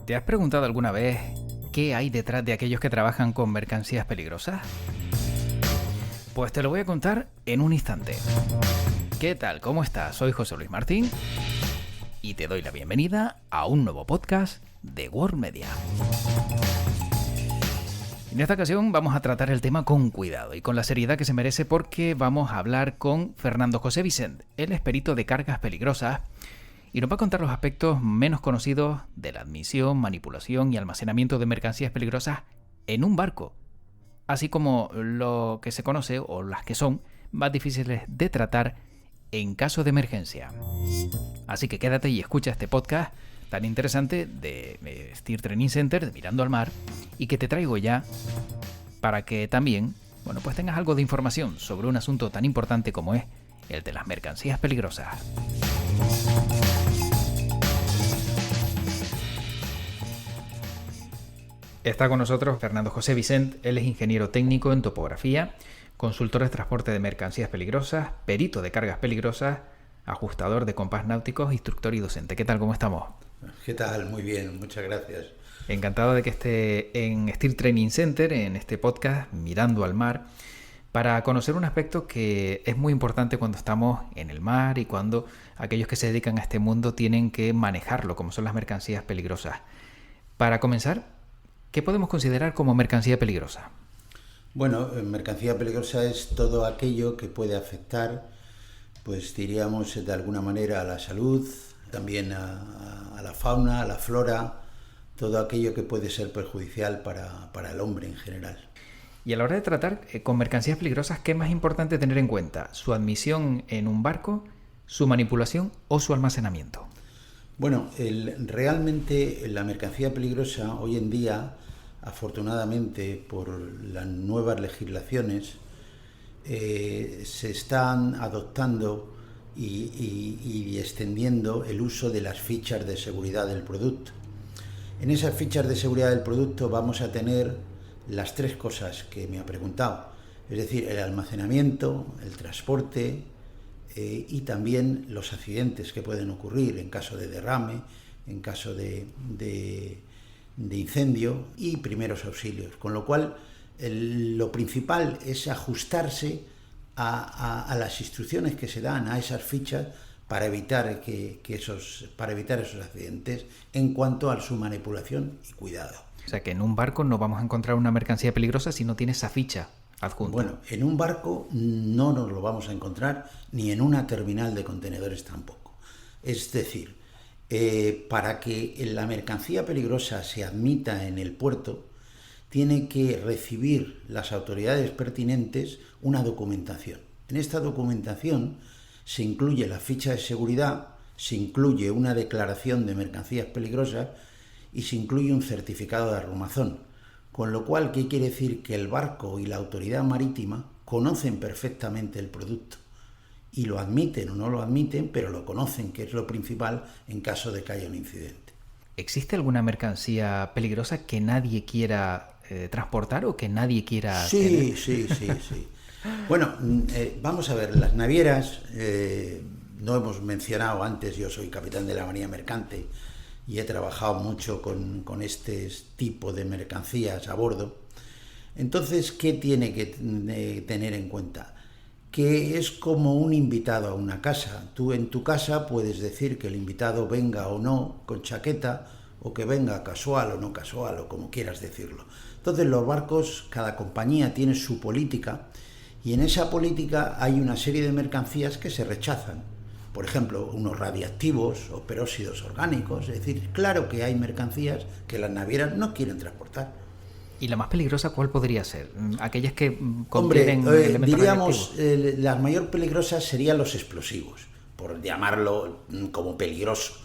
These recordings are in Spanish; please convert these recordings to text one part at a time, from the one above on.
¿Te has preguntado alguna vez qué hay detrás de aquellos que trabajan con mercancías peligrosas? Pues te lo voy a contar en un instante. ¿Qué tal? ¿Cómo estás? Soy José Luis Martín y te doy la bienvenida a un nuevo podcast de World Media. En esta ocasión vamos a tratar el tema con cuidado y con la seriedad que se merece, porque vamos a hablar con Fernando José Vicent. Él es perito de cargas peligrosas y nos va a contar los aspectos menos conocidos de la admisión, manipulación y almacenamiento de mercancías peligrosas en un barco, así como lo que se conoce o las que son más difíciles de tratar en caso de emergencia. Así que quédate y escucha este podcast tan interesante de Steer Training Center, de Mirando al Mar, y que te traigo ya para que también, pues tengas algo de información sobre un asunto tan importante como es el de las mercancías peligrosas. Está con nosotros Fernando José Vicent. Él es ingeniero técnico en topografía, consultor de transporte de mercancías peligrosas, perito de cargas peligrosas, ajustador de compás náuticos, instructor y docente. ¿Qué tal? ¿Cómo estamos? ¿Qué tal? Muy bien, muchas gracias. Encantado de que esté en Steer Training Center, en este podcast Mirando al Mar, para conocer un aspecto que es muy importante cuando estamos en el mar y cuando aquellos que se dedican a este mundo tienen que manejarlo, como son las mercancías peligrosas. Para comenzar, ¿qué podemos considerar como mercancía peligrosa? Bueno, mercancía peligrosa es todo aquello que puede afectar, pues diríamos de alguna manera a la salud, también a la fauna, a la flora, todo aquello que puede ser perjudicial para el hombre en general. Y a la hora de tratar con mercancías peligrosas, ¿qué es más importante tener en cuenta? ¿Su admisión en un barco, su manipulación o su almacenamiento? Bueno, realmente la mercancía peligrosa hoy en día, afortunadamente por las nuevas legislaciones, se están adoptando y extendiendo el uso de las fichas de seguridad del producto. En esas fichas de seguridad del producto vamos a tener las tres cosas que me ha preguntado, es decir, el almacenamiento, el transporte y también los accidentes que pueden ocurrir en caso de derrame, en caso de incendio y primeros auxilios. Con lo cual, lo principal es ajustarse a las instrucciones que se dan a esas fichas para evitar esos accidentes en cuanto a su manipulación y cuidado. O sea que en un barco no vamos a encontrar una mercancía peligrosa si no tiene esa ficha adjunta. Bueno, en un barco no nos lo vamos a encontrar, ni en una terminal de contenedores tampoco. Es decir, para que la mercancía peligrosa se admita en el puerto, tiene que recibir las autoridades pertinentes una documentación. En esta documentación se incluye la ficha de seguridad, se incluye una declaración de mercancías peligrosas y se incluye un certificado de armazón. Con lo cual, ¿qué quiere decir? Que el barco y la autoridad marítima conocen perfectamente el producto y lo admiten o no lo admiten, pero lo conocen, que es lo principal en caso de que haya un incidente. ¿Existe alguna mercancía peligrosa que nadie quiera transportar o que nadie quiera tener? Sí. Bueno, vamos a ver, las navieras, no hemos mencionado antes, yo soy capitán de la Marina Mercante y he trabajado mucho con este tipo de mercancías a bordo. Entonces, ¿qué tiene que tener en cuenta? Que es como un invitado a una casa. Tú en tu casa puedes decir que el invitado venga o no con chaqueta, o que venga casual o no casual, o como quieras decirlo. Entonces los barcos, cada compañía tiene su política, y en esa política hay una serie de mercancías que se rechazan. Por ejemplo, unos radiactivos o peróxidos orgánicos. Es decir, claro que hay mercancías que las navieras no quieren transportar. ¿Y la más peligrosa cuál podría ser? Aquellas que contienen elementos diríamos, las mayor peligrosas serían los explosivos, por llamarlo como peligroso.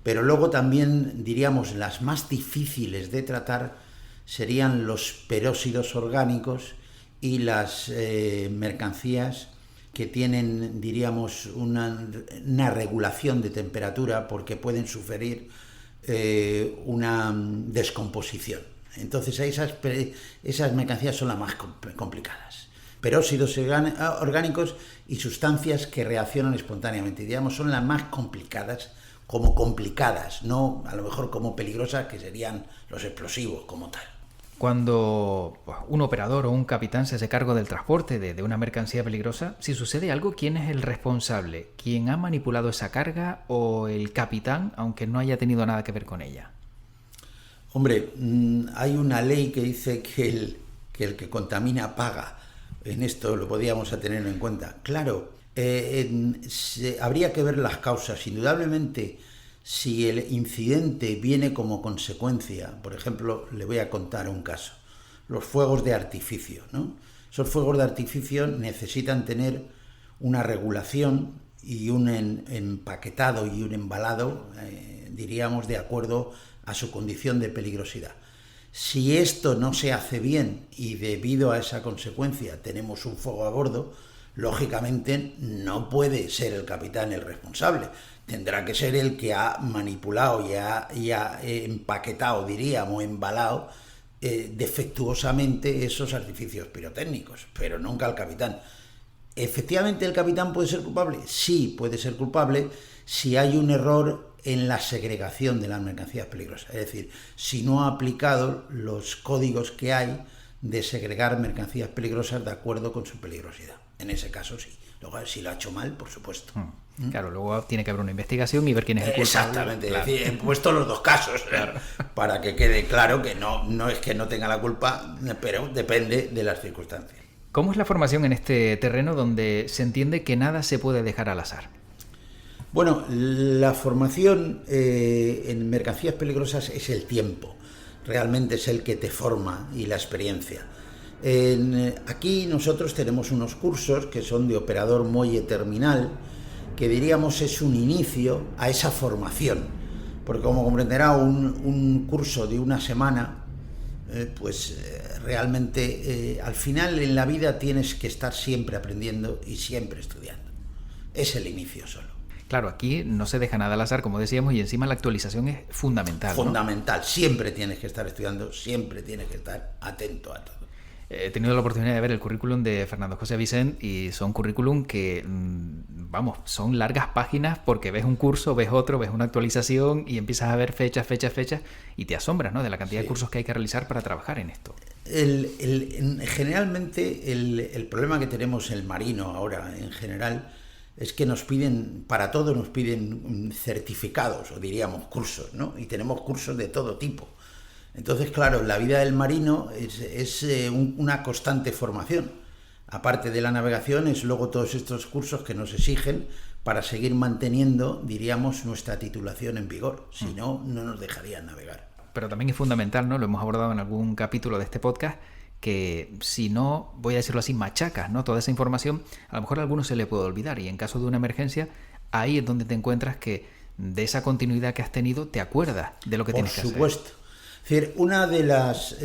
Pero luego también, diríamos, las más difíciles de tratar serían los peróxidos orgánicos y las mercancías que tienen, diríamos, una regulación de temperatura porque pueden sufrir una descomposición. Entonces esas mercancías son las más complicadas. Peróxidos orgánicos y sustancias que reaccionan espontáneamente, digamos, son las más complicadas como complicadas, no a lo mejor como peligrosas, que serían los explosivos como tal. Cuando un operador o un capitán se hace cargo del transporte de una mercancía peligrosa, si sucede algo, ¿quién es el responsable? ¿Quién ha manipulado esa carga o el capitán, aunque no haya tenido nada que ver con ella? Hombre, hay una ley que dice que el que contamina paga. En esto lo podíamos tener en cuenta. Claro, habría que ver las causas. Indudablemente, si el incidente viene como consecuencia, por ejemplo, le voy a contar un caso, los fuegos de artificio, ¿no? Esos fuegos de artificio necesitan tener una regulación y un empaquetado y un embalado, diríamos, de acuerdo a su condición de peligrosidad. Si esto no se hace bien y debido a esa consecuencia tenemos un fuego a bordo, lógicamente no puede ser el capitán el responsable. Tendrá que ser el que ha manipulado y ha empaquetado, diríamos, embalado defectuosamente esos artificios pirotécnicos, pero nunca el capitán. ¿Efectivamente el capitán puede ser culpable? Sí, puede ser culpable si hay un error en la segregación de las mercancías peligrosas. Es decir, si no ha aplicado los códigos que hay de segregar mercancías peligrosas de acuerdo con su peligrosidad. En ese caso sí. Luego, si lo ha hecho mal, por supuesto. Claro, luego tiene que haber una investigación y ver quién es el culpable. Exactamente, claro. Es decir, he puesto los dos casos, claro, para que quede claro que no es que no tenga la culpa, pero depende de las circunstancias. ¿Cómo es la formación en este terreno donde se entiende que nada se puede dejar al azar? Bueno, la formación en mercancías peligrosas es el tiempo, realmente es el que te forma y la experiencia. Aquí nosotros tenemos unos cursos que son de operador muelle terminal, que diríamos es un inicio a esa formación, porque como comprenderá un curso de una semana, realmente al final en la vida tienes que estar siempre aprendiendo y siempre estudiando. Es el inicio solo. Claro, aquí no se deja nada al azar, como decíamos, y encima la actualización es fundamental. Fundamental, ¿no? Siempre tienes que estar estudiando, siempre tienes que estar atento a todo. He tenido la oportunidad de ver el currículum de Fernando José Vicent y son currículum que, son largas páginas porque ves un curso, ves otro, ves una actualización y empiezas a ver fechas y te asombras, ¿no?, de la cantidad de cursos que hay que realizar para trabajar en esto. Generalmente el problema que tenemos el marino ahora en general es que nos piden, para todo nos piden certificados o diríamos cursos, ¿no? Y tenemos cursos de todo tipo. Entonces, claro, la vida del marino es una constante formación. Aparte de la navegación, es luego todos estos cursos que nos exigen para seguir manteniendo, diríamos, nuestra titulación en vigor. Si no, no nos dejarían navegar. Pero también es fundamental, ¿no?, lo hemos abordado en algún capítulo de este podcast, que si no, voy a decirlo así, machacas, ¿no?, toda esa información, a lo mejor a alguno se le puede olvidar y en caso de una emergencia, ahí es donde te encuentras que de esa continuidad que has tenido te acuerdas de lo que tienes que hacer. Por supuesto. Es decir, una de las...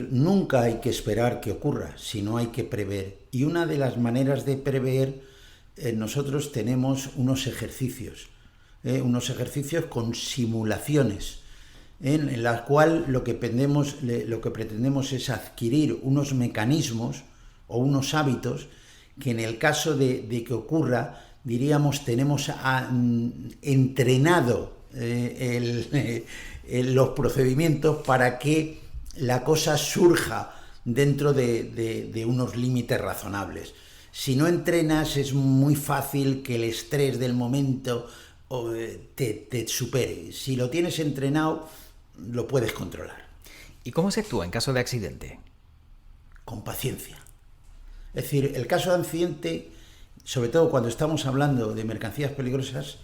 nunca hay que esperar que ocurra, sino hay que prever. Y una de las maneras de prever, nosotros tenemos unos ejercicios con simulaciones, en la cual lo que pretendemos es adquirir unos mecanismos o unos hábitos que en el caso de que ocurra, diríamos, tenemos entrenado los procedimientos para que la cosa surja dentro de unos límites razonables. Si no entrenas, es muy fácil que el estrés del momento te supere. Si lo tienes entrenado, lo puedes controlar. ¿Y cómo se actúa en caso de accidente? Con paciencia. Es decir, el caso de accidente, sobre todo cuando estamos hablando de mercancías peligrosas,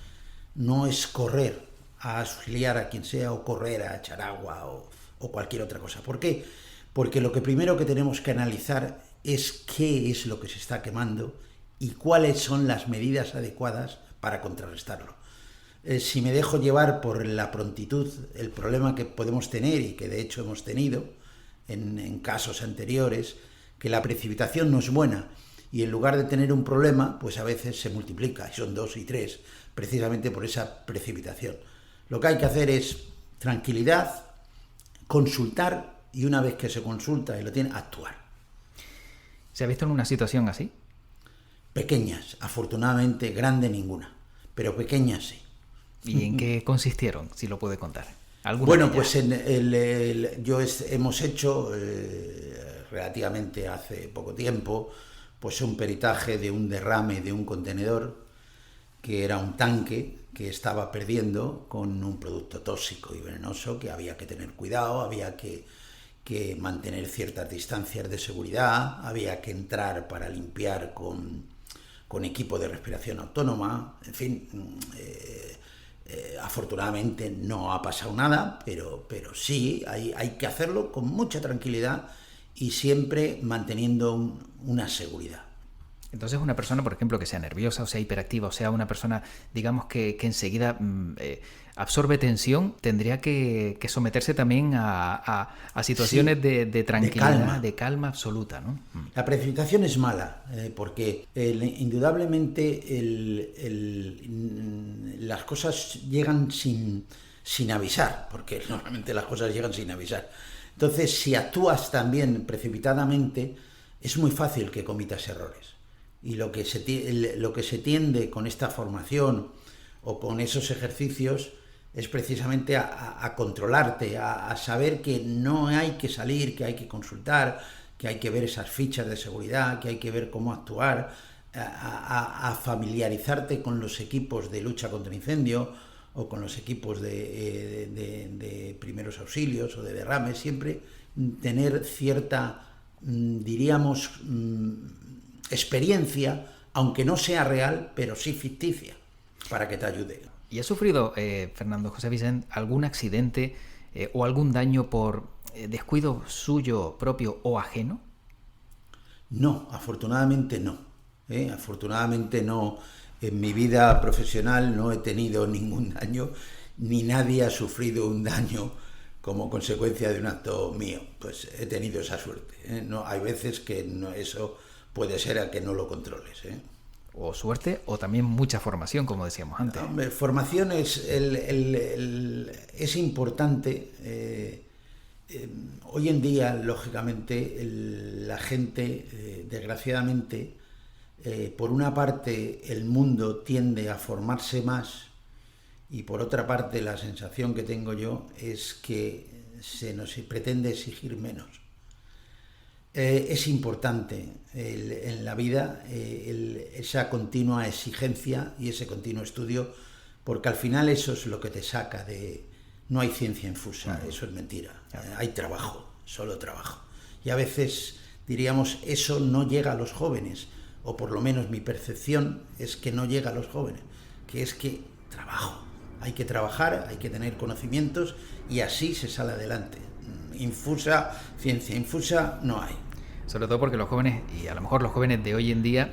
no es correr a auxiliar a quien sea o correr a echar agua o cualquier otra cosa. ¿Por qué? Porque lo que primero que tenemos que analizar es qué es lo que se está quemando y cuáles son las medidas adecuadas para contrarrestarlo. Si me dejo llevar por la prontitud, el problema que podemos tener y que de hecho hemos tenido en casos anteriores, que la precipitación no es buena y en lugar de tener un problema, pues a veces se multiplica, y son 2 y 3, precisamente por esa precipitación. Lo que hay que hacer es tranquilidad, consultar y una vez que se consulta y lo tiene, actuar. ¿Se ha visto en una situación así? Pequeñas, afortunadamente, grande ninguna, pero pequeñas sí. ¿Y en qué consistieron, si lo puede contar? Bueno, pues hemos hecho relativamente hace poco tiempo pues un peritaje de un derrame de un contenedor que era un tanque que estaba perdiendo con un producto tóxico y venenoso que había que tener cuidado, había que mantener ciertas distancias de seguridad, había que entrar para limpiar con equipo de respiración autónoma, en fin, afortunadamente no ha pasado nada, pero sí hay que hacerlo con mucha tranquilidad y siempre manteniendo una seguridad. Entonces una persona, por ejemplo, que sea nerviosa o sea hiperactiva, o sea una persona, digamos, que enseguida absorbe tensión, tendría que someterse también a situaciones de tranquilidad, de calma absoluta, ¿no? La precipitación es mala, porque indudablemente las cosas llegan sin avisar, porque normalmente las cosas llegan sin avisar. Entonces, si actúas también precipitadamente, es muy fácil que cometas errores. Y lo que se tiende con esta formación o con esos ejercicios es precisamente a controlarte, a saber que no hay que salir, que hay que consultar, que hay que ver esas fichas de seguridad, que hay que ver cómo actuar, a familiarizarte con los equipos de lucha contra incendio o con los equipos de primeros auxilios o de derrame, siempre tener cierta, diríamos, experiencia, aunque no sea real, pero sí ficticia, para que te ayude. ¿Y ha sufrido, Fernando José Vicent, algún accidente o algún daño por descuido suyo propio o ajeno? No, afortunadamente no. Afortunadamente no. En mi vida profesional no he tenido ningún daño, ni nadie ha sufrido un daño como consecuencia de un acto mío. Pues he tenido esa suerte. No, hay veces que eso puede ser a que no lo controles. O suerte, o también mucha formación, como decíamos antes. Formación es importante. Hoy en día, lógicamente, la gente, desgraciadamente, por una parte, el mundo tiende a formarse más y por otra parte, la sensación que tengo yo es que se nos pretende exigir menos. Es importante en la vida esa continua exigencia y ese continuo estudio, porque al final eso es lo que te saca de... No hay ciencia infusa, eso es mentira. Hay trabajo, solo trabajo. Y a veces, diríamos, eso no llega a los jóvenes, o por lo menos mi percepción es que no llega a los jóvenes, que es que trabajo. Hay que trabajar, hay que tener conocimientos y así se sale adelante. Ciencia infusa no hay. Sobre todo porque los jóvenes, y a lo mejor los jóvenes de hoy en día,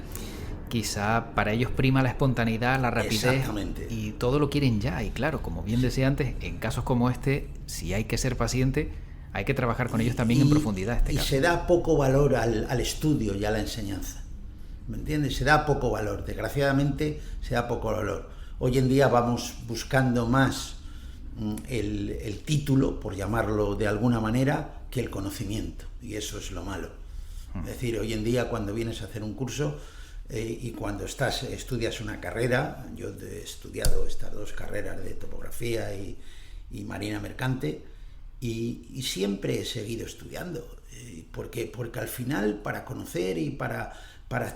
quizá para ellos prima la espontaneidad, la rapidez y todo lo quieren ya. Y claro, como bien decía antes, en casos como este, si hay que ser paciente, hay que trabajar con ellos también en profundidad. Y se da poco valor al estudio y a la enseñanza. ¿Me entiendes? Se da poco valor. Desgraciadamente se da poco valor. Hoy en día vamos buscando más el título, por llamarlo de alguna manera, que el conocimiento. Y eso es lo malo. Es decir, hoy en día cuando vienes a hacer un curso y cuando estudias una carrera, yo he estudiado estas dos carreras de topografía y marina mercante y siempre he seguido estudiando, porque al final para conocer y para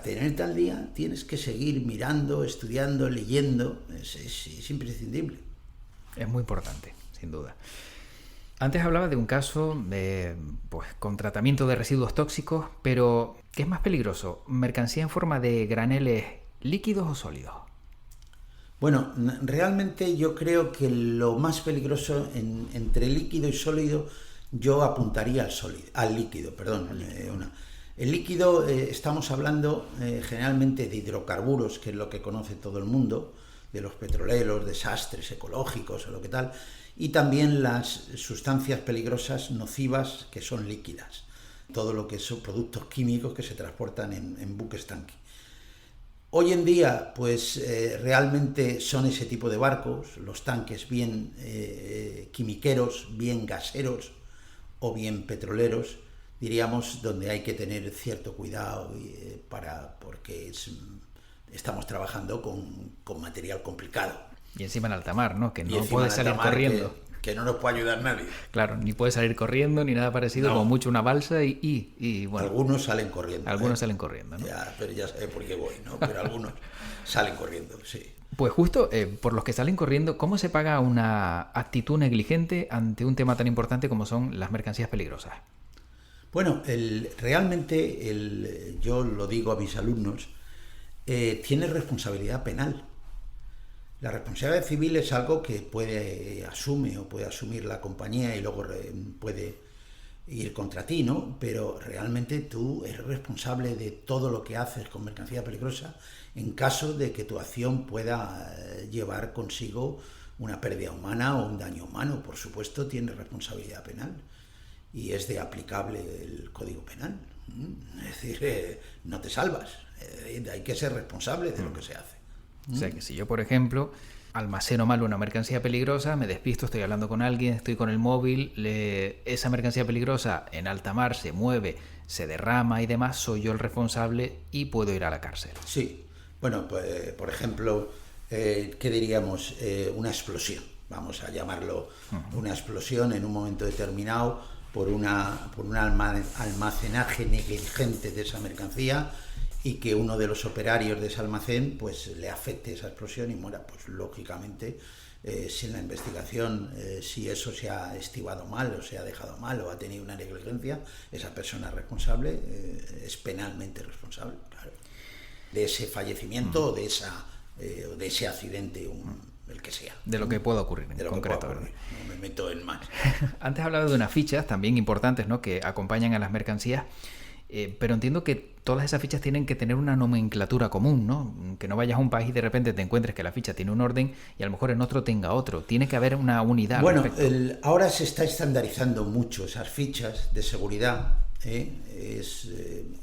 tenerte al día tienes que seguir mirando, estudiando, leyendo, es imprescindible. Es muy importante, sin duda. Antes hablaba de un caso con tratamiento de residuos tóxicos, pero ¿qué es más peligroso? ¿Mercancía en forma de graneles líquidos o sólidos? Bueno, realmente yo creo que lo más peligroso entre líquido y sólido, yo apuntaría al líquido. El líquido, estamos hablando generalmente de hidrocarburos, que es lo que conoce todo el mundo, de los petroleros, desastres ecológicos o lo que tal, y también las sustancias peligrosas nocivas que son líquidas, todo lo que son productos químicos que se transportan en buques tanque. Hoy en día, pues realmente son ese tipo de barcos, los tanques bien quimiqueros, bien gaseros o bien petroleros, diríamos, donde hay que tener cierto cuidado porque estamos trabajando con material complicado. Y encima en alta mar, ¿no? Que Y no encima puedes en salir alta mar corriendo. que no nos puede ayudar nadie. Claro, ni puedes salir corriendo ni nada parecido, No. como mucho una balsa y bueno, Algunos salen corriendo. algunos salen corriendo, ¿no? Pero ya sé por qué voy, ¿no? Pero algunos salen corriendo, sí. Pues justo por los que salen corriendo, ¿cómo se paga una actitud negligente ante un tema tan importante como son las mercancías peligrosas? Bueno, realmente yo lo digo a mis alumnos, tiene responsabilidad penal. La responsabilidad civil es algo que puede asumir la compañía y luego puede ir contra ti, ¿no? Pero realmente tú eres responsable de todo lo que haces con mercancía peligrosa en caso de que tu acción pueda llevar consigo una pérdida humana o un daño humano. Por supuesto, tienes responsabilidad penal y es de aplicable el Código Penal. Es decir, no te salvas. Hay que ser responsable de lo que se hace. O sea que si yo, por ejemplo, almaceno mal una mercancía peligrosa, me despisto, estoy hablando con alguien, estoy con el móvil, esa mercancía peligrosa en alta mar se mueve, se derrama y demás, soy yo el responsable y puedo ir a la cárcel. Sí. Bueno, pues, por ejemplo, ¿qué diríamos? Una explosión. Vamos a llamarlo una explosión en un momento determinado por un almacenaje negligente de esa mercancía, y que uno de los operarios de ese almacén pues le afecte esa explosión y muera. Pues lógicamente, si en la investigación si eso se ha estivado mal o se ha dejado mal o ha tenido una negligencia, esa persona responsable es penalmente responsable, claro, de ese fallecimiento o de ese accidente, el que sea. De lo que pueda ocurrir en De lo concreto. que pueda ocurrir. No me meto en más. Antes hablaba de unas fichas también importantes, ¿no?, que acompañan a las mercancías. Pero entiendo que todas esas fichas tienen que tener una nomenclatura común, ¿no? Que no vayas a un país y de repente te encuentres que la ficha tiene un orden y a lo mejor en otro tenga otro. Tiene que haber una unidad. Bueno, ahora se está estandarizando mucho esas fichas de seguridad.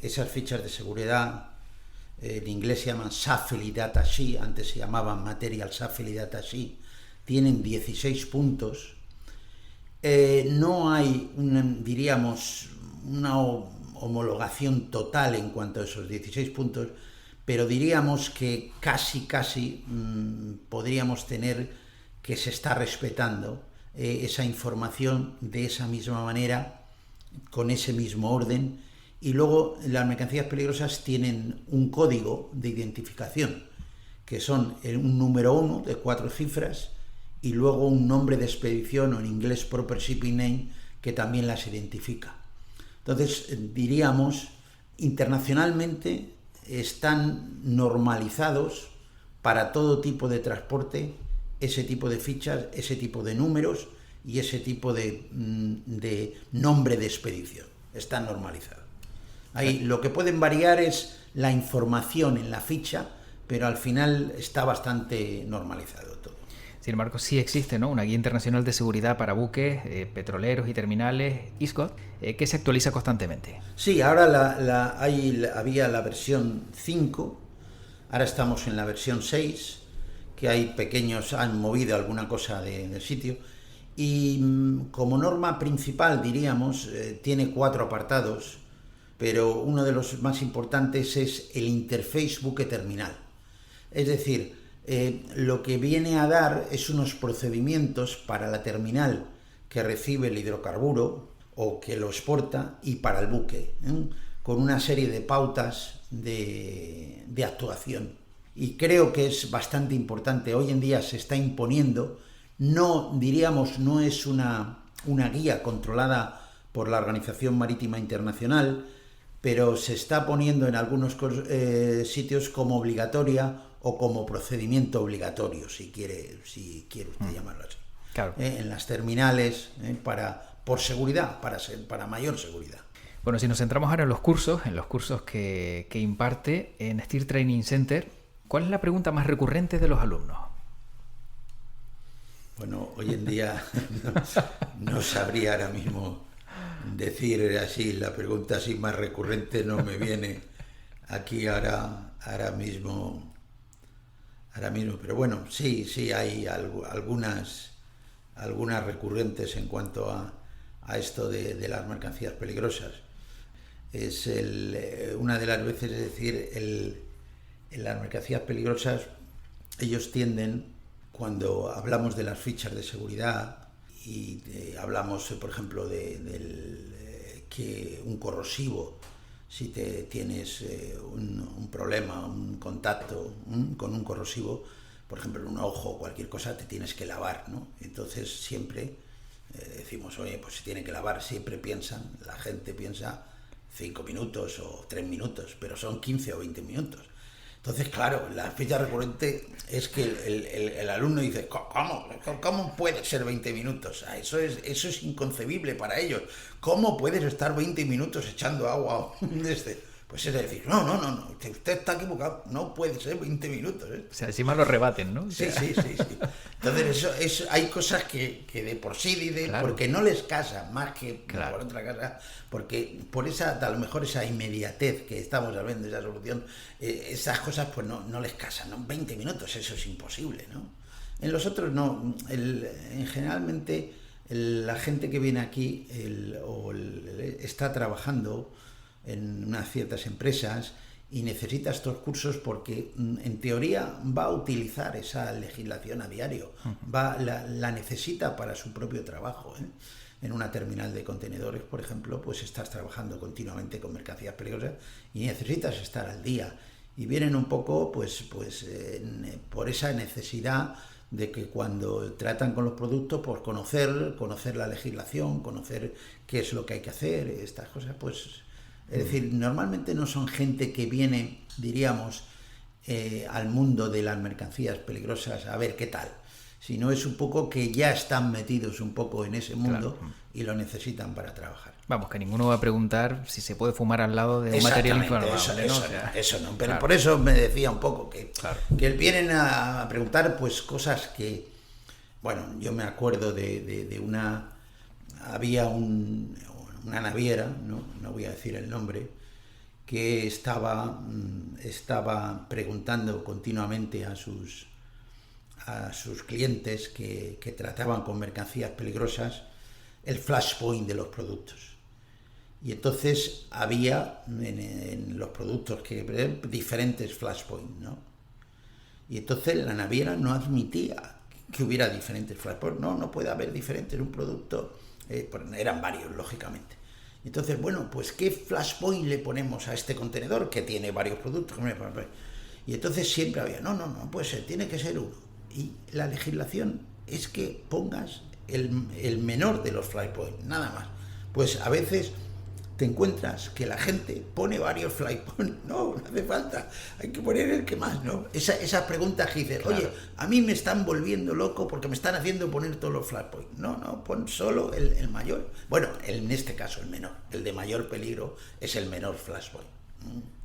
Esas fichas de seguridad en inglés se llaman Safety Data Sheet, antes se llamaban Material Safety Data Sheet, tienen 16 puntos. No hay, diríamos, una homologación total en cuanto a esos 16 puntos, pero diríamos que casi podríamos tener que se está respetando esa información de esa misma manera, con ese mismo orden. Y luego las mercancías peligrosas tienen un código de identificación, que son un número 1 de 4 cifras y luego un nombre de expedición, o en inglés Proper Shipping Name, que también las identifica. Entonces, diríamos, internacionalmente están normalizados para todo tipo de transporte ese tipo de fichas, ese tipo de números y ese tipo de nombre de expedición. Están normalizados. Ahí lo que pueden variar es la información en la ficha, pero al final está bastante normalizado todo. Sin embargo, sí existe, ¿no?, una guía internacional de seguridad para buques, petroleros y terminales, ISCOT, que se actualiza constantemente. Sí, ahora había la versión 5, ahora estamos en la versión 6, que han movido alguna cosa del sitio, y como norma principal, diríamos, tiene 4 apartados, pero uno de los más importantes es el interface buque terminal. Es decir, lo que viene a dar es unos procedimientos para la terminal que recibe el hidrocarburo o que lo exporta y para el buque, con una serie de pautas de actuación. Y creo que es bastante importante. Hoy en día se está imponiendo, no es una guía controlada por la Organización Marítima Internacional, pero se está poniendo en algunos sitios como obligatoria o como procedimiento obligatorio, si quiere usted llamarlo así. Claro. En las terminales, por seguridad, para mayor seguridad. Bueno, si nos centramos ahora en los cursos que imparte en Steel Training Center, ¿cuál es la pregunta más recurrente de los alumnos? Bueno, hoy en día no sabría ahora mismo decir así, la pregunta así más recurrente no me viene aquí ahora mismo, pero bueno, sí hay algunas recurrentes en cuanto a esto de las mercancías peligrosas. Es una de las veces, es decir, en las mercancías peligrosas ellos tienden cuando hablamos de las fichas de seguridad y hablamos, por ejemplo, que un corrosivo, si tienes un problema, un contacto con un corrosivo, por ejemplo, en un ojo o cualquier cosa, te tienes que lavar, ¿no? Entonces siempre decimos, oye, pues se tiene que lavar, siempre la gente piensa 5 minutos o 3 minutos, pero son 15 o 20 minutos. Entonces, claro, la ficha recurrente es que el alumno dice, ¿cómo puede ser 20 minutos? Eso es inconcebible para ellos. ¿Cómo puedes estar 20 minutos echando agua? Pues es decir, no, usted está equivocado, no puede ser 20 minutos. O sea, encima lo rebaten, ¿no? Sí. Entonces, hay cosas que de por sí claro, porque no les casa, más que claro, por otra cosa, porque por a lo mejor esa inmediatez que estamos hablando, esa solución, esas cosas pues no les casan, ¿no? 20 minutos, eso es imposible, ¿no? En los otros no, generalmente la gente que viene aquí está trabajando en unas ciertas empresas y necesita estos cursos porque en teoría va a utilizar esa legislación a diario, la necesita para su propio trabajo, ¿eh? En una terminal de contenedores, por ejemplo, pues estás trabajando continuamente con mercancías peligrosas y necesitas estar al día. Y vienen un poco por esa necesidad de que cuando tratan con los productos, pues conocer la legislación, conocer qué es lo que hay que hacer, estas cosas, pues... Es decir, normalmente no son gente que viene, diríamos, al mundo de las mercancías peligrosas a ver qué tal, sino es un poco que ya están metidos un poco en ese mundo, claro, y lo necesitan para trabajar. Vamos, que ninguno va a preguntar si se puede fumar al lado de un material inflamable, eso no, pero claro, por eso me decía un poco que vienen a preguntar pues cosas que, bueno, yo me acuerdo de había una naviera, no voy a decir el nombre, que estaba preguntando continuamente a sus clientes que trataban con mercancías peligrosas el flashpoint de los productos. Y entonces había en los productos diferentes flashpoints, ¿no? Y entonces la naviera no admitía que hubiera diferentes flashpoints. No puede haber diferentes en un producto. Eran varios, lógicamente. Entonces, bueno, pues ¿qué flashpoint le ponemos a este contenedor que tiene varios productos? Y entonces siempre había, no puede ser, tiene que ser uno. Y la legislación es que pongas el menor de los flashpoints, nada más. Pues a veces te encuentras que la gente pone varios flashpoints. No hace falta, hay que poner el que más, ¿no? Esas preguntas que dices, claro, oye, a mí me están volviendo loco porque me están haciendo poner todos los flashpoints. No, pon solo el mayor. Bueno, en este caso el menor. El de mayor peligro es el menor flashpoint.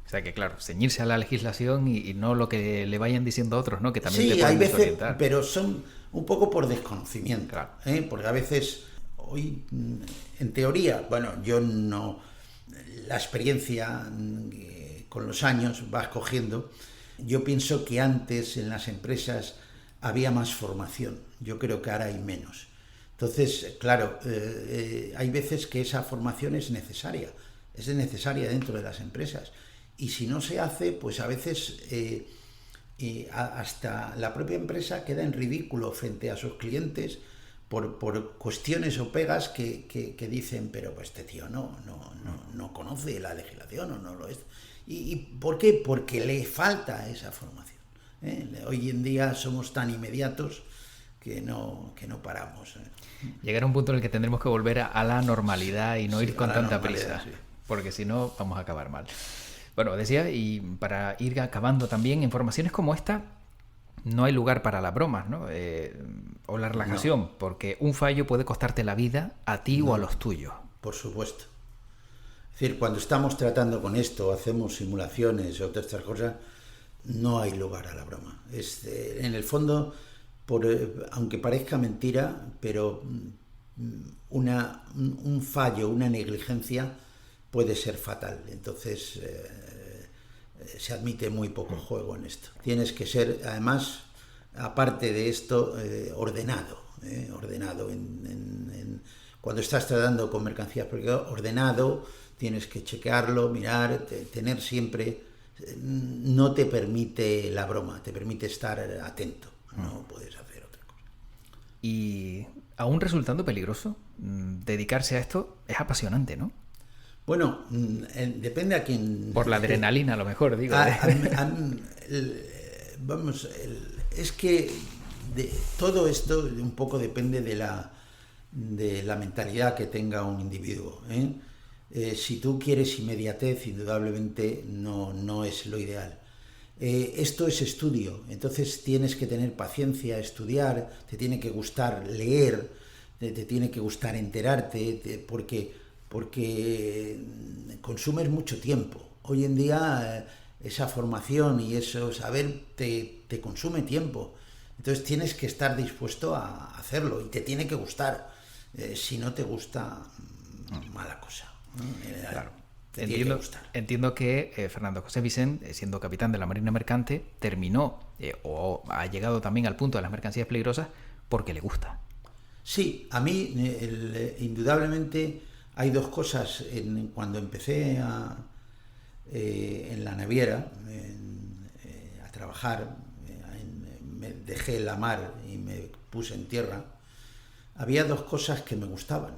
O sea que, claro, ceñirse a la legislación y no lo que le vayan diciendo a otros, ¿no? Que también sí, te pueden hay veces, desorientar. Pero son un poco por desconocimiento, claro, porque a veces... Hoy, en teoría, bueno, yo no... La experiencia con los años vas cogiendo. Yo pienso que antes en las empresas había más formación. Yo creo que ahora hay menos. Entonces, claro, hay veces que esa formación es necesaria dentro de las empresas. Y si no se hace, pues a veces hasta la propia empresa queda en ridículo frente a sus clientes por cuestiones o pegas que dicen, pero pues este tío no conoce la legislación o no lo es. ¿Y por qué? Porque le falta esa formación. Hoy en día somos tan inmediatos que no paramos. Llegará un punto en el que tendremos que volver a la normalidad y no ir con tanta prisa, porque si no vamos a acabar mal. Bueno, decía, y para ir acabando también, informaciones como esta, no hay lugar para las bromas, ¿no? O la relajación, porque un fallo puede costarte la vida a ti o a los tuyos. Por supuesto. Es decir, cuando estamos tratando con esto, hacemos simulaciones o todas estas cosas, no hay lugar a la broma. En el fondo, aunque parezca mentira, pero un fallo, una negligencia puede ser fatal. Entonces... se admite muy poco juego en esto. Tienes que ser, además, aparte de esto, ordenado. Cuando estás tratando con mercancías, porque ordenado, tienes que chequearlo, mirar, tener siempre... No te permite la broma, te permite estar atento. No puedes hacer Y aún resultando peligroso, dedicarse a esto es apasionante, ¿no? Bueno, depende a quién... Por la adrenalina, a lo mejor, digo. Es que todo esto un poco depende de la mentalidad que tenga un individuo, ¿eh? Si tú quieres inmediatez, indudablemente no es lo ideal. Esto es estudio, entonces tienes que tener paciencia, estudiar, te tiene que gustar leer, te tiene que gustar enterarte, porque consumes mucho tiempo. Hoy en día esa formación y eso saber te consume tiempo. Entonces tienes que estar dispuesto a hacerlo y te tiene que gustar. Si no te gusta, mala cosa, ¿no? Claro. Te tiene que gustar. Entiendo que Fernando José Vicent, siendo capitán de la Marina Mercante, terminó o ha llegado también al punto de las mercancías peligrosas porque le gusta. Sí, a mí indudablemente hay dos cosas. Cuando empecé en la naviera a trabajar, me dejé la mar y me puse en tierra, había dos cosas que me gustaban,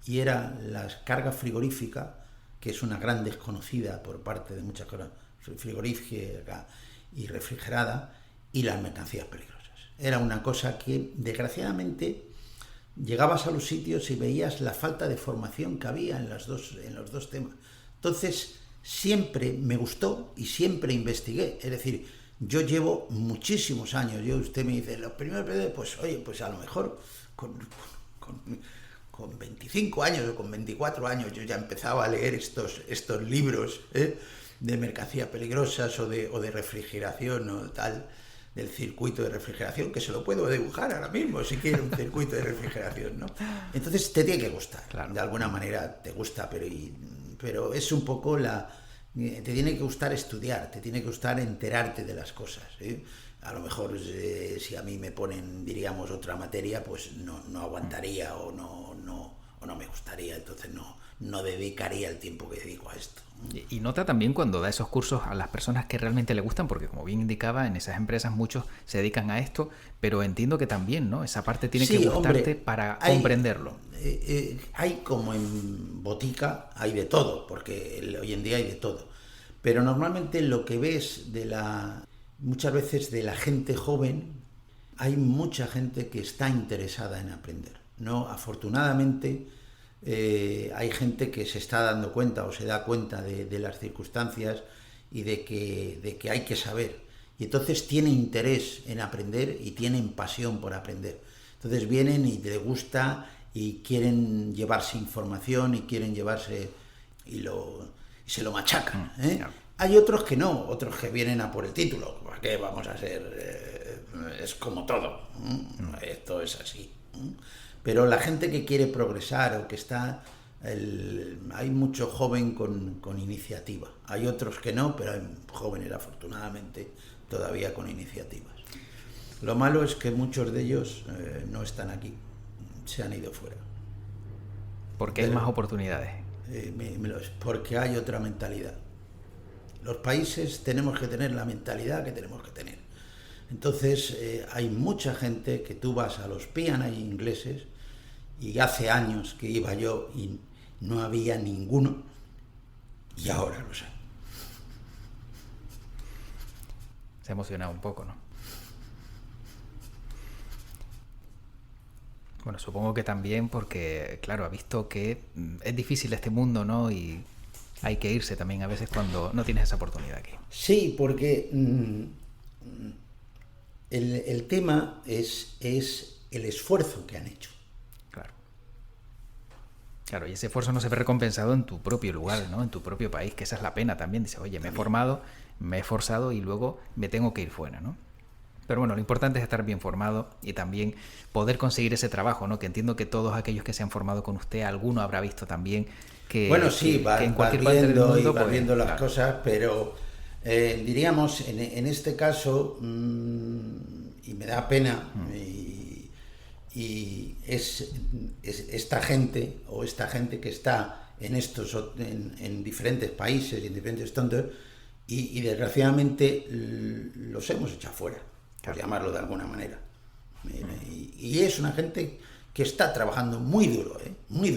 y era la carga frigorífica, que es una gran desconocida por parte de muchas cosas, frigorífica y refrigerada, y las mercancías peligrosas. Era una cosa que, desgraciadamente, llegabas a los sitios y veías la falta de formación que había en los dos temas. Entonces, siempre me gustó y siempre investigué. Es decir, yo llevo muchísimos años. Usted me dice, los primeros PDD, pues oye, pues a lo mejor con 25 años o con 24 años yo ya empezaba a leer estos libros de mercancías peligrosas o de refrigeración o tal, del circuito de refrigeración, que se lo puedo dibujar ahora mismo si quiere, un circuito de refrigeración, ¿no? Entonces te tiene que gustar, claro. De alguna manera te gusta, pero es un poco te tiene que gustar estudiar, te tiene que gustar enterarte de las cosas, ¿eh? A lo mejor si a mí me ponen, diríamos, otra materia, pues no aguantaría o no me gustaría, entonces no dedicaría el tiempo que dedico a esto. Y nota también cuando da esos cursos a las personas que realmente le gustan, porque como bien indicaba, en esas empresas muchos se dedican a esto, pero entiendo que también, ¿no? Esa parte tiene que gustarte, hombre, para comprenderlo. Hay como en botica, hay de todo, porque hoy en día hay de todo. Pero normalmente lo que ves muchas veces de la gente joven, hay mucha gente que está interesada en aprender, ¿no? Afortunadamente, hay gente que se está dando cuenta o se da cuenta de las circunstancias y de que hay que saber, y entonces tienen interés en aprender y tienen pasión por aprender. Entonces vienen y les gusta y quieren llevarse información y quieren llevarse y se lo machacan, ¿eh? Hay otros que no, otros que vienen a por el título. ¿Para qué vamos a ser? Es como todo, esto es así. Pero la gente que quiere progresar o que está... hay mucho joven con iniciativa. Hay otros que no, pero hay jóvenes, afortunadamente, todavía con iniciativas. Lo malo es que muchos de ellos no están aquí, se han ido fuera. Porque hay más oportunidades. Porque hay otra mentalidad. Los países tenemos que tener la mentalidad que tenemos que tener. Entonces hay mucha gente que tú vas a los P&I ingleses, y hace años que iba yo y no había ninguno, y ahora los hay. Se ha emocionado un poco, ¿no? Bueno, supongo que también porque, claro, ha visto que es difícil este mundo, ¿no? Y hay que irse también a veces cuando no tienes esa oportunidad aquí. Sí, porque el tema es el esfuerzo que han hecho. Claro, y ese esfuerzo no se ve recompensado en tu propio lugar, ¿no? En tu propio país, que esa es la pena también. Dices, oye, me he formado, me he esforzado y luego me tengo que ir fuera, ¿no? Pero bueno, lo importante es estar bien formado y también poder conseguir ese trabajo, ¿no? Que entiendo que todos aquellos que se han formado con usted, alguno habrá visto también que... Bueno, sí, que en cualquier parte del mundo, va viendo las cosas, pero diríamos, en este caso, y me da pena, y es esta gente que está en diferentes países y en diferentes tontos, y desgraciadamente los hemos echado fuera, por llamarlo de alguna manera. Y es una gente que está trabajando muy duro, muy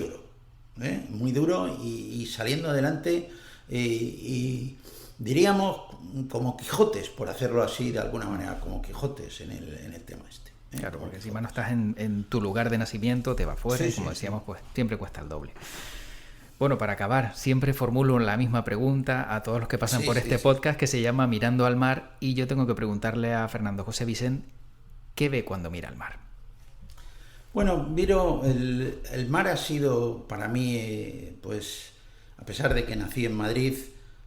duro y saliendo adelante, y diríamos como Quijotes, por hacerlo así de alguna manera, como Quijotes en el tema este. Claro, porque encima no estás en tu lugar de nacimiento, te vas fuera, Sí, y como sí, decíamos, pues siempre cuesta el doble. Bueno, para acabar, siempre formulo la misma pregunta a todos los que pasan por este podcast, que se llama Mirando al Mar, y yo tengo que preguntarle a Fernando José Vicent, ¿qué ve cuando mira al mar? Bueno, Viro, el mar ha sido para mí, pues, a pesar de que nací en Madrid,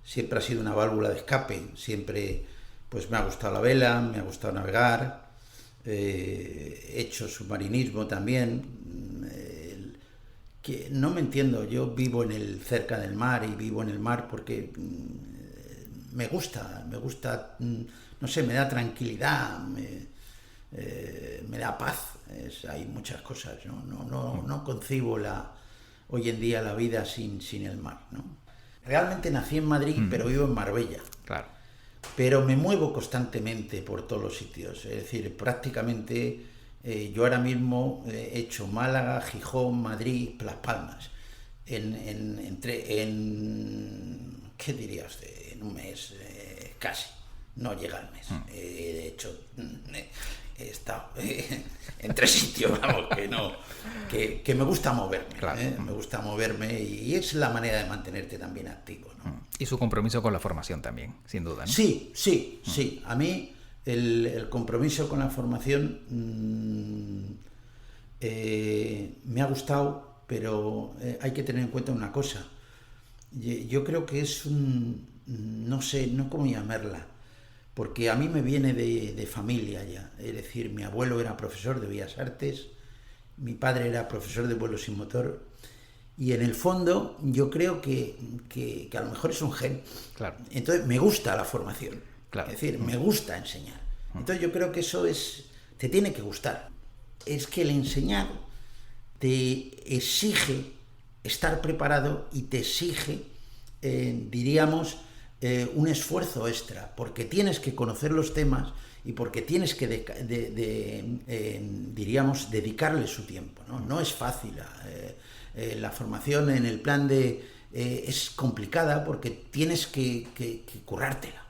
siempre ha sido una válvula de escape. Siempre, pues, me ha gustado la vela, me ha gustado navegar, he hecho submarinismo también. Que no me entiendo, yo vivo cerca del mar y vivo en el mar porque me gusta, no sé, me da tranquilidad, me da paz. Hay muchas cosas, no concibo hoy en día la vida sin el mar, ¿no? Realmente nací en Madrid, pero vivo en Marbella. Claro. Pero me muevo constantemente por todos los sitios, es decir, prácticamente yo ahora mismo he hecho Málaga, Gijón, Madrid, Las Palmas, en ¿qué dirías? En un mes, casi, no llega al mes. De hecho, he estado en 3 sitios, vamos, que me gusta moverme, claro. Me gusta moverme y es la manera de mantenerte también activo, ¿no? Y su compromiso con la formación también, sin duda, ¿no? Sí. A mí el compromiso con la formación me ha gustado, pero hay que tener en cuenta una cosa. Yo creo que es no sé, no cómo llamarla, porque a mí me viene de familia ya. Es decir, mi abuelo era profesor de Bellas Artes, mi padre era profesor de vuelo sin motor, y en el fondo yo creo que a lo mejor es un gen. Claro. Entonces me gusta la formación, claro. Es decir, me gusta enseñar. Entonces yo creo que eso te tiene que gustar. Es que el enseñar te exige estar preparado y te exige, diríamos, un esfuerzo extra, porque tienes que conocer los temas y porque tienes que, diríamos, dedicarle su tiempo, ¿no? No es fácil. La formación en el plan es complicada porque tienes que currártela.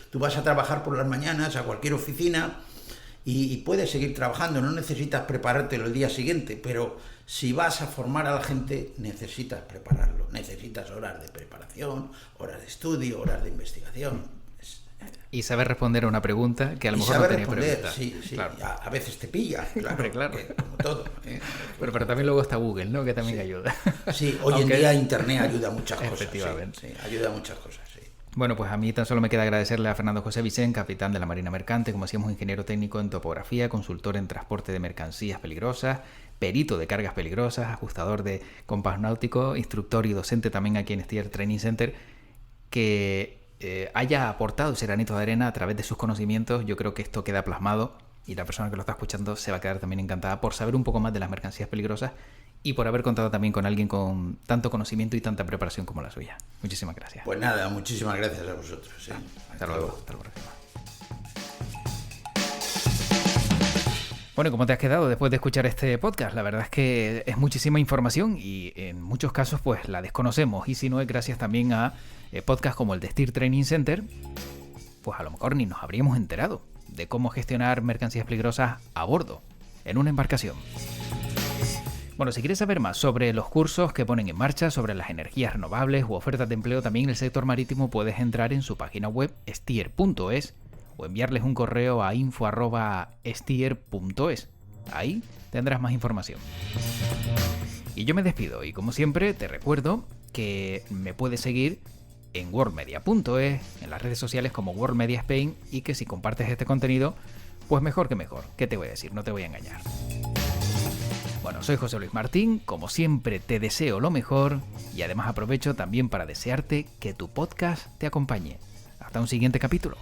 Tú vas a trabajar por las mañanas a cualquier oficina y puedes seguir trabajando, no necesitas preparártelo el día siguiente, pero si vas a formar a la gente necesitas prepararlo, necesitas horas de preparación, horas de estudio, horas de investigación. Y saber responder a una pregunta que a lo mejor no tenía prevista. Sí, claro. A veces te pilla, claro. Como todo. Pero también luego está Google, ¿no? Que también ayuda. Sí, hoy en día Internet ayuda a muchas cosas. Efectivamente. Sí, ayuda a muchas cosas, sí. Bueno, pues a mí tan solo me queda agradecerle a Fernando José Vicent, capitán de la Marina Mercante, como decíamos, ingeniero técnico en topografía, consultor en transporte de mercancías peligrosas, perito de cargas peligrosas, ajustador de compás náutico, instructor y docente también aquí en Steer Training Center, que haya aportado ese granito de arena a través de sus conocimientos. Yo creo que esto queda plasmado y la persona que lo está escuchando se va a quedar también encantada por saber un poco más de las mercancías peligrosas y por haber contado también con alguien con tanto conocimiento y tanta preparación como la suya. Muchísimas gracias. Pues nada, muchísimas gracias a vosotros. Hasta luego. Hasta luego. Bueno, ¿cómo te has quedado después de escuchar este podcast? La verdad es que es muchísima información y en muchos casos pues la desconocemos, y si no es gracias también a podcasts como el de Steer Training Center, pues a lo mejor ni nos habríamos enterado de cómo gestionar mercancías peligrosas a bordo, en una embarcación. Bueno, si quieres saber más sobre los cursos que ponen en marcha sobre las energías renovables u ofertas de empleo también en el sector marítimo, puedes entrar en su página web steer.es o enviarles un correo a info@steer.es. Ahí tendrás más información. Y yo me despido y como siempre te recuerdo que me puedes seguir en worldmedia.es, en las redes sociales como World Media Spain, y que si compartes este contenido, pues mejor que mejor. ¿Qué te voy a decir? No te voy a engañar. Bueno, soy José Luis Martín, como siempre te deseo lo mejor y además aprovecho también para desearte que tu podcast te acompañe. Hasta un siguiente capítulo.